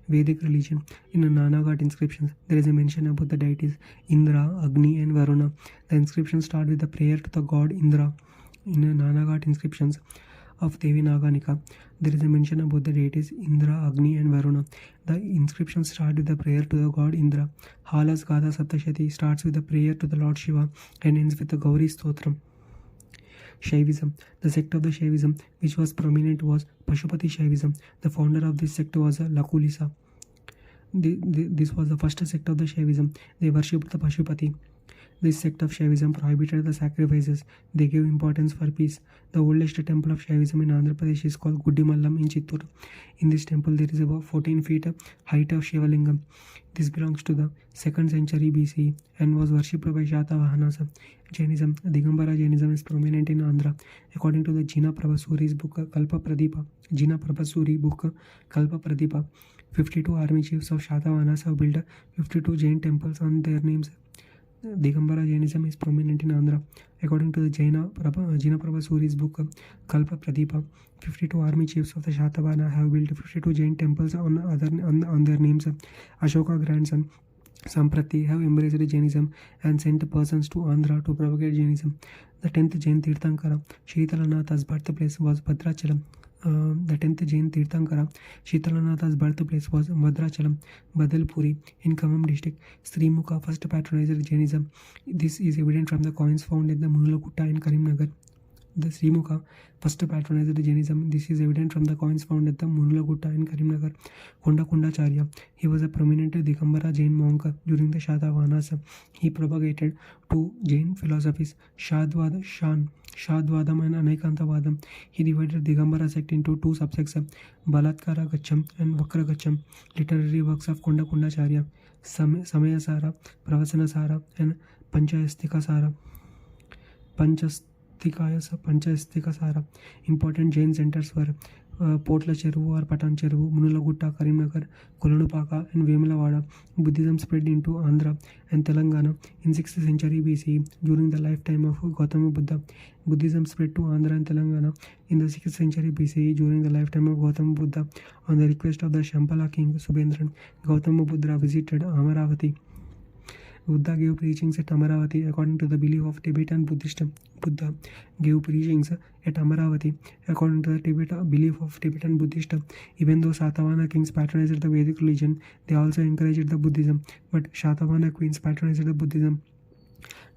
Vedic religion: in the Nanaghat inscriptions, there is a mention about the deities Indra, Agni and Varuna. The inscriptions start with the prayer to the god Indra. In the Nanaghat inscriptions of Devi Naganika, there is a mention about the deities Indra, Agni and Varuna. The inscriptions start with the prayer to the god Indra. Halas Gada Saptashati starts with the prayer to the Lord Shiva and ends with the Gauri Stotram. Shaivism. The sect of the Shaivism which was prominent was Pashupati Shaivism. The founder of this sect was Lakulisa. This was the first sect of the Shaivism. They worshipped the Pashupati. This sect of Shaivism prohibited the sacrifices. They gave importance for peace. The oldest temple of Shaivism in Andhra Pradesh is called Guddimallam in Chittoor. In this temple, there is about 14 feet height of Shivalingam. This belongs to the 2nd century BCE and was worshipped by Shatavahanas. Jainism. Digambara Jainism is prominent in Andhra. According to the Jina Prabhasuri's book Kalpa Pradipa, 52 army chiefs of Shatavahanas have built 52 Jain temples on their names. Digambara Jainism is prominent in Andhra. According to the Jina Prabhasuri's book Kalpa Pradipa, 52 army chiefs of the Shatavahana have built 52 Jain temples on their names. Ashoka grandson Samprati have embraced Jainism and sent persons to Andhra to propagate Jainism. The 10th Jain Tirthankara Sheetalanatha's birthplace was Bhadrachalam. The 10th Jain Tirthankara Sheetalanatha's birthplace was Bhadrachalam, Badalpuri in Khammam district. Sri Mukha first patronized Jainism. This is evident from the coins found at the Munulagutta in Karimnagar. The Sri Mukha first patronized Jainism. This is evident from the coins found at the Munulagutta in Karimnagar. Kondakundacharya. He was a prominent Digambara Jain monk during the Shatavahanas. He propagated two Jain philosophies, Shadvadam and Anekantavadam. He divided Digambara sect into two subsects, Balatkara Gacham and Vakra Gacham. Literary works of Kondakundacharya, Samayasara, Pravachanasara and Panchastikasara. Panchastikasara. Important Jain centers were Potla Cheruvu or Patan Cheruvu, Munulagutta, Karimnagar, Kolanupaka and Vemulavada. Buddhism spread into Andhra and Telangana in 6th century BCE during the lifetime of Gautama Buddha. Buddhism spread to Andhra and Telangana in the 6th century BCE during the lifetime of Gautama Buddha. On the request of the Shampala king Subendran, Gautama Buddha visited Amaravati. Buddha gave preachings at Amaravati according to the belief of Tibetan Buddhist. Buddha gave preachings at Amaravati according to the belief of Tibetan Buddhist. Even though Satavahana kings patronized the Vedic religion, they also encouraged the Buddhism. But Shatavahana queens patronized the Buddhism.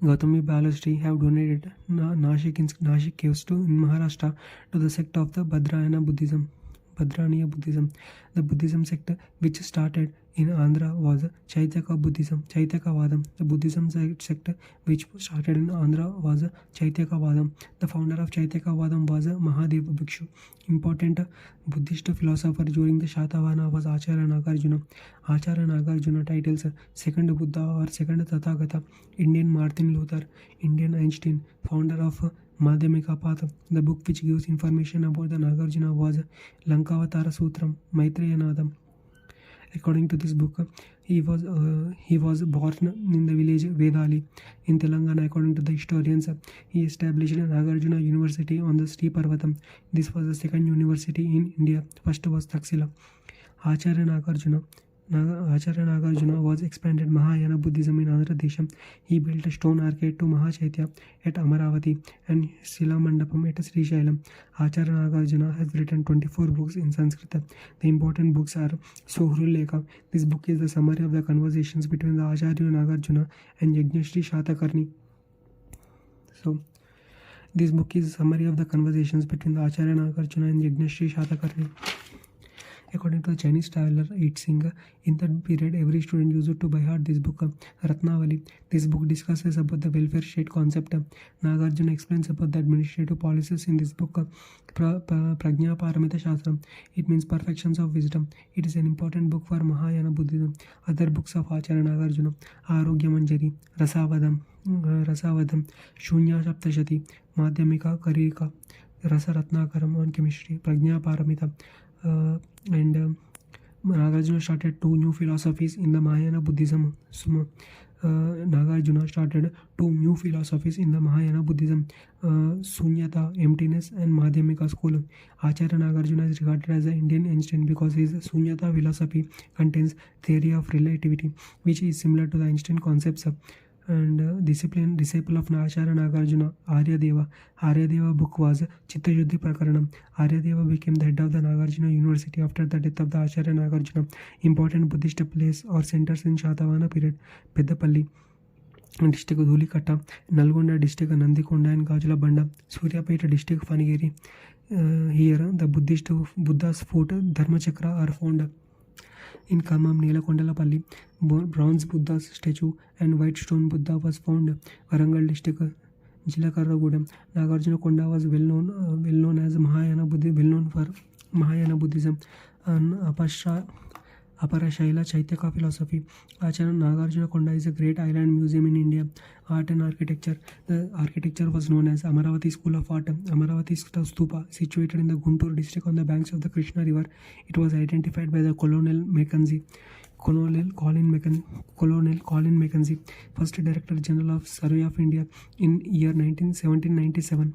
Gautami Balastri have donated Nashik caves in Maharashtra to the sect of the Bhadrayana Buddhism. The Buddhism sect which started in Andhra was Chaityaka Buddhism, Chaityakavadam. The Buddhism sect which started in Andhra was Chaityakavadam. The founder of Chaityakavadam was Mahadeva Bhikshu. Important Buddhist philosopher during the Shatavahana was Acharya Nagarjuna. Acharya Nagarjuna titles Second Buddha or Second Tathagata, Indian Martin Luther, Indian Einstein, founder of Madhyamika Path. The book which gives information about the Nagarjuna was Lankavatara Sutram, Maitreyanadam. According to this book, he was born in the village Vedali in Telangana. According to the historians, he established Nagarjuna University on the Sri Parvatam. This was the second university in India. First was Taxila. Acharya Nagarjuna was expanded Mahayana Buddhism in Andhra Desham. He built a stone arcade to Mahachaitya at Amaravati and Sila Mandapam at Sri Shailam. Acharya Nagarjuna has written 24 books in Sanskrit. The important books are Suhrulekha. This book is the summary of the conversations between the Acharya Nagarjuna and Yajnashri Shatakarni. So, this book is a summary of the conversations between the Acharya Nagarjuna and Yajnashri Shatakarni. According to the Chinese traveler Yi Tsing, in that period every student used to by heart this book, Ratnavali. This book discusses about the welfare state concept. Nagarjuna explains about the administrative policies in this book, Prajna Paramita Shastram. It means perfections of wisdom. It is an important book for Mahayana Buddhism. Other books of Acharya Nagarjuna, Arogya Manjari, Rasavadam, Shunya Saptashati, Madhyamika Karika, Rasa Ratnakaram on chemistry, Prajna Paramita. And Nagarjuna started two new philosophies in the Mahayana Buddhism. Nagarjuna started two new philosophies in the Mahayana Buddhism, Sunyata, emptiness, and Madhyamika school. Acharya Nagarjuna is regarded as an Indian Einstein because his Sunyata philosophy contains theory of relativity, which is similar to the Einstein concepts. And disciple of Acharya Nagarjuna, Aryadeva. Aryadeva book was Chitta-Shuddhi Prakaranam. Aryadeva became the head of the Nagarjuna University after the death of the Acharya Nagarjuna. Important Buddhist place or centers in Shatavahana period, Peddapalli. District Dhulikatta, Nalgonda district Nandikonda and Gajulabanda, Suryapet district Phanigiri. Here the Buddha's fort Dharmachakra are found. In Khammam, Neelakondelapalli, bronze Buddha's statue and white stone Buddha was found. Warangal district, Jilakarragudem, Nagarjunakonda was well known as Mahayana known for Mahayana Buddhism and Aparashaila Chaitaka philosophy. Acharan Nagarjunakonda is a great island museum in India. Art and architecture. The architecture was known as Amaravati School of Art. Amaravati Stupa, situated in the Guntur district on the banks of the Krishna River. It was identified by the Colonel Colin Mackenzie, first Director General of Survey of India in year 1797.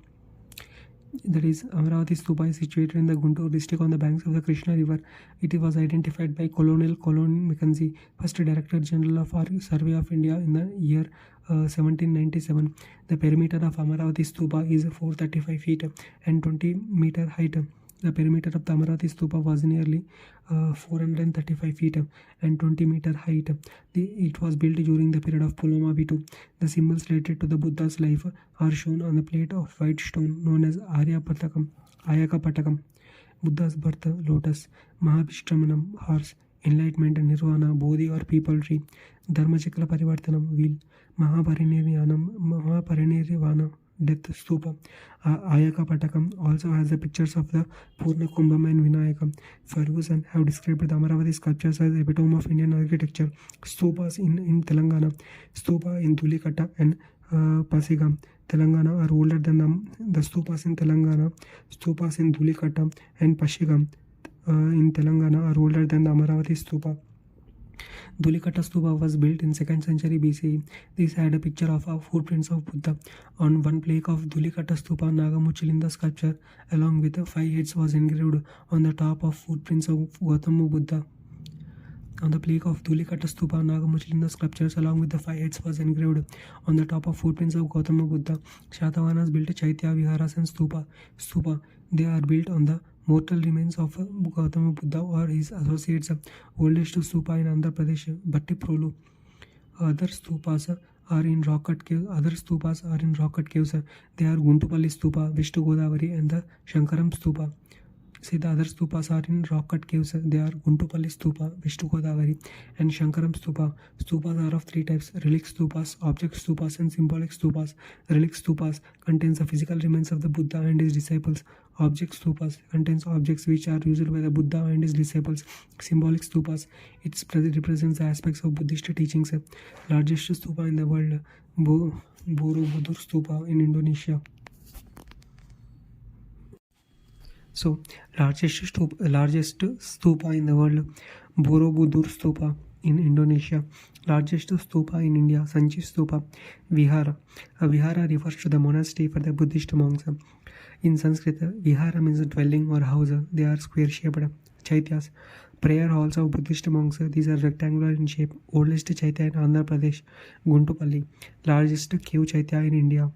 That is, Amaravati Stupa is situated in the Guntur district on the banks of the Krishna River. It was identified by Colonel Mackenzie, first Director General of Survey of India in the year 1797. The perimeter of Amaravati Stupa is 435 feet and 20 meter height. The perimeter of the Amaravati Stupa was nearly 435 feet and 20 meter height. It was built during the period of Pulamavitu. The symbols related to the Buddha's life are shown on the plate of white stone known as Ayakapatakam. Buddha's birth, lotus, Mahavishtramanam, horse, enlightenment, nirvana, bodhi or people tree, Dharmachakra Parivartanam, wheel, Mahaparinirvana, death stupa. Ayakapatakam also has the pictures of the Purna Kumbham and Vinayakam. Ferguson have described the Amaravati sculptures as epitome of Indian architecture. Stupas in Telangana, stupa in Dhulikata and Pasigam, Telangana are older than the stupas in Telangana. Stupas in Dhulikata and Pasigam in Telangana are older than the Amaravati stupa. Dhulikata Stupa was built in 2nd century BCE. This had a picture of footprints of Buddha. On one plaque of Dhulikata Stupa, Nagamuchilinda sculpture along with 5 heads was engraved on the top of footprints of Gautama Buddha. On the plaque of Dhulikata Stupa, Nagamuchilinda sculptures along with the 5 heads was engraved on the top of footprints of Gautama Buddha. Shatavahanas built Chaitya, Viharas and Stupa. They are built on the mortal remains of Gautama Buddha or his associates. Oldest stupa in Andhra Pradesh, Bhattiprolu. Other stupas are in rock cut caves. They are Guntupalli Stupa, West Godavari, and the Shankaram Stupa. See, the other stupas are in rock cut caves. They are Guntupalli Stupa, West Godavari, and Shankaram Stupa. Stupas are of 3 types: relic stupas, object stupas, and symbolic stupas. Relic stupas contains the physical remains of the Buddha and his disciples. Object stupas contains objects which are used by the Buddha and his disciples. Symbolic stupas, it represents the aspects of Buddhist teachings. Largest stupa in the world, Borobudur Stupa in Indonesia. So, largest stupa in the world, Borobudur Stupa in Indonesia. Largest stupa in India, Sanchi Stupa. Vihara. A vihara refers to the monastery for the Buddhist monks. In Sanskrit, vihara means dwelling or house. They are square-shaped. Chaityas, prayer halls of Buddhist monks. These are rectangular in shape. Oldest Chaitya in Andhra Pradesh, Guntupalli. Largest cave Chaitya in India,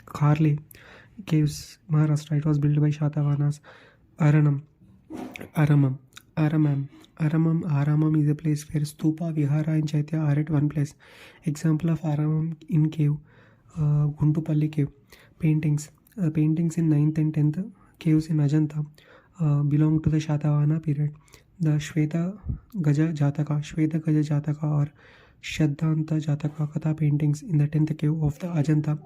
Kharle Caves, Maharashtra. It was built by Shatavahanas. Aramam is a place where stupa, vihara and chaitya are at one place. Example of Aramam in cave, Guntupalli cave. Paintings in 9th and 10th caves in Ajanta belong to the Shatavahana period. The Shweta Gaja Jataka or Shaddhanta Jataka Katha paintings in the 10th cave of the Ajanta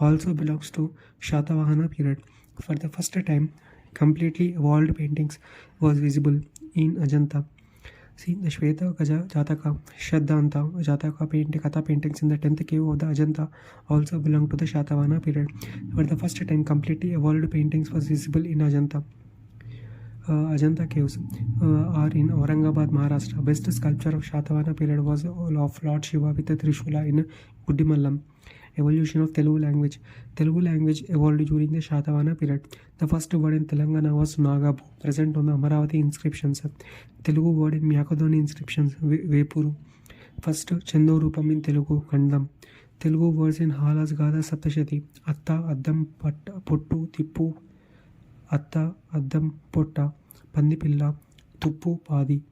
also belongs to Shatavahana period. For the first time, completely evolved paintings was visible in Ajanta. See, the Shweta Gaja Jataka, Shaddhanta Jataka Katha paintings in the 10th cave of the Ajanta also belong to the Shatavahana period. For the first time, completely evolved paintings was visible in Ajanta. Ajanta caves are in Aurangabad, Maharashtra. Best sculpture of Shatavahana period was of Lord Shiva with a Trishula in Guddimallam. Evolution of Telugu language. Telugu language evolved during the Shatavahana period. The first word in Telangana was Nagabu, present on the Amaravati inscriptions. Telugu word in Myakadoni inscriptions, Vepuru. First Chandorupam in Telugu, Kandam. Telugu words in Halas Gada Saptashati, Atta, Addam, Pottu, Tippu, Atta, Addam, Potta, Pandipilla, Tuppu, Padi.